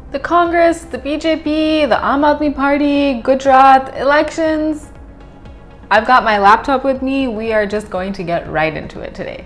The Congress, the BJP, the Aam Aadmi Party, Gujarat, elections. I've got my laptop with me. We are just going to get right into it today.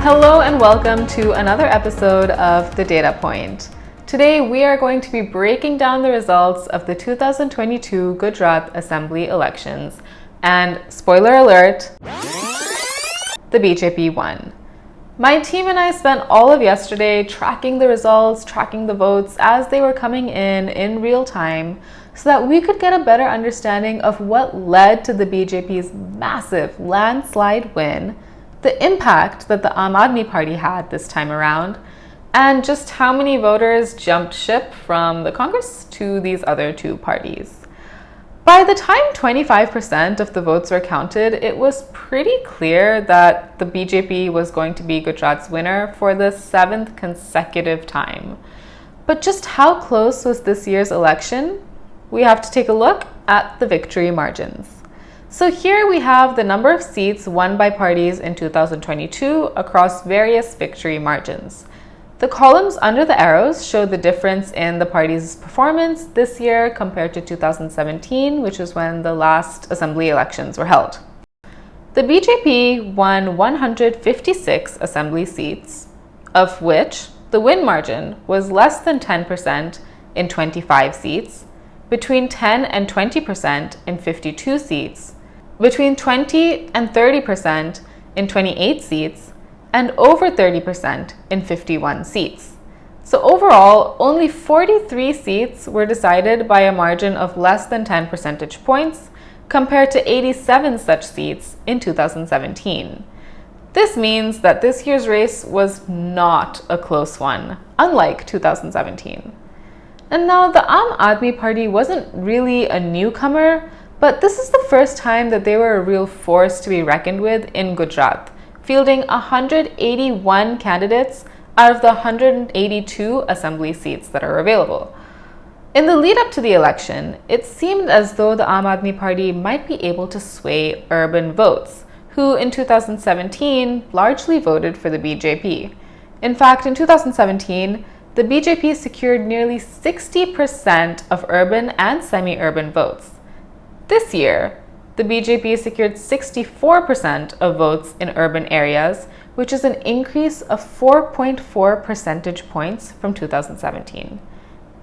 Hello and welcome to another episode of The Data Point. Today we are going to be breaking down the results of the 2022 Gujarat Assembly elections. And spoiler alert, the BJP won. My team and I spent all of yesterday tracking the results, tracking the votes as they were coming in real time, so that we could get a better understanding of what led to the BJP's massive landslide win, the impact that the Aam Aadmi Party had this time around, and just how many voters jumped ship from the Congress to these other two parties. By the time 25% of the votes were counted, it was pretty clear that the BJP was going to be Gujarat's winner for the 7th consecutive time. But just how close was this year's election? We have to take a look at the victory margins. So here we have the number of seats won by parties in 2022 across various victory margins. The columns under the arrows show the difference in the party's performance this year compared to 2017, which was when the last assembly elections were held. The BJP won 156 assembly seats, of which the win margin was less than 10% in 25 seats, between 10 and 20% in 52 seats, between 20 and 30% in 28 seats, and over 30% in 51 seats. So overall, only 43 seats were decided by a margin of less than 10 percentage points, compared to 87 such seats in 2017. This means that this year's race was not a close one, unlike 2017. And now the Aam Aadmi Party wasn't really a newcomer, but this is the first time that they were a real force to be reckoned with in Gujarat, fielding 181 candidates out of the 182 assembly seats that are available. In the lead up to the election, it seemed as though the Aam Aadmi Party might be able to sway urban votes, who in 2017 largely voted for the BJP. In fact, in 2017, the BJP secured nearly 60% of urban and semi-urban votes. This year, the BJP secured 64% of votes in urban areas, which is an increase of 4.4 percentage points from 2017.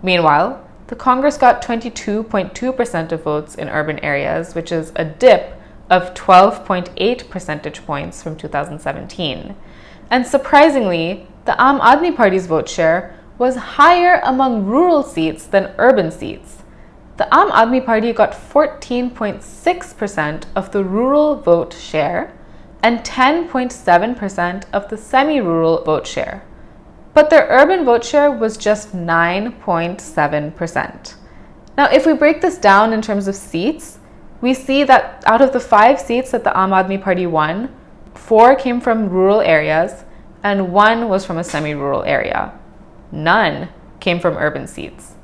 Meanwhile, the Congress got 22.2% of votes in urban areas, which is a dip of 12.8 percentage points from 2017. And surprisingly, the Aam Aadmi Party's vote share was higher among rural seats than urban seats. The Aam Aadmi Party got 14.6% of the rural vote share and 10.7% of the semi-rural vote share. But their urban vote share was just 9.7%. Now, if we break this down in terms of seats, we see that out of the 5 seats that the Aam Aadmi Party won, 4 came from rural areas and 1 was from a semi-rural area. None came from urban seats.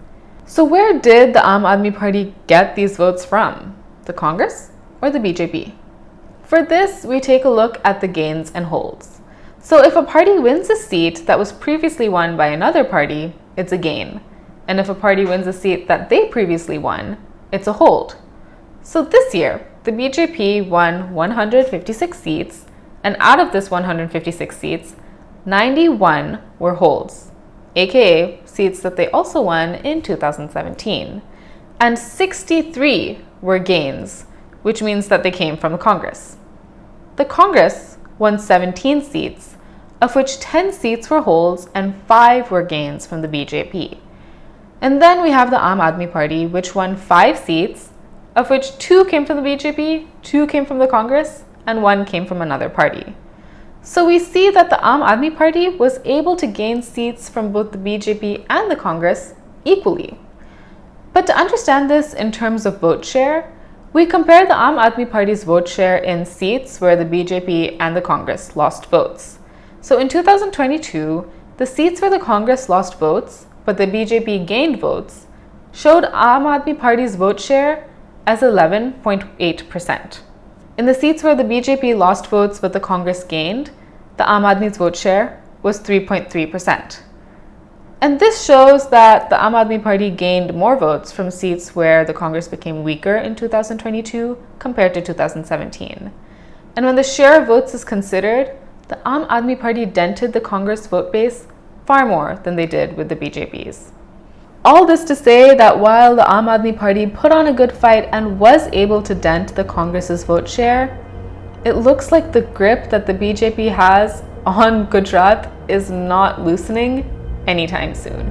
So where did the Aam Aadmi Party get these votes from? The Congress or the BJP? For this, we take a look at the gains and holds. So if a party wins a seat that was previously won by another party, it's a gain. And if a party wins a seat that they previously won, it's a hold. So this year, the BJP won 156 seats, and out of this 156 seats, 91 were holds, aka seats that they also won in 2017. And 63 were gains, which means that they came from the Congress. The Congress won 17 seats, of which 10 seats were holds and 5 were gains from the BJP. And then we have the Aam Aadmi Party, which won 5 seats, of which 2 came from the BJP, 2 came from the Congress, and 1 came from another party. So we see that the Aam Aadmi Party was able to gain seats from both the BJP and the Congress equally. But to understand this in terms of vote share, we compare the Aam Aadmi Party's vote share in seats where the BJP and the Congress lost votes. So in 2022, the seats where the Congress lost votes, but the BJP gained votes, showed Aam Aadmi Party's vote share as 11.8%. In the seats where the BJP lost votes but the Congress gained, the Aam Aadmi's vote share was 3.3%. And this shows that the Aam Aadmi Party gained more votes from seats where the Congress became weaker in 2022 compared to 2017. And when the share of votes is considered, the Aam Aadmi Party dented the Congress vote base far more than they did with the BJP's. All this to say that while the Aam Aadmi Party put on a good fight and was able to dent the Congress's vote share, it looks like the grip that the BJP has on Gujarat is not loosening anytime soon.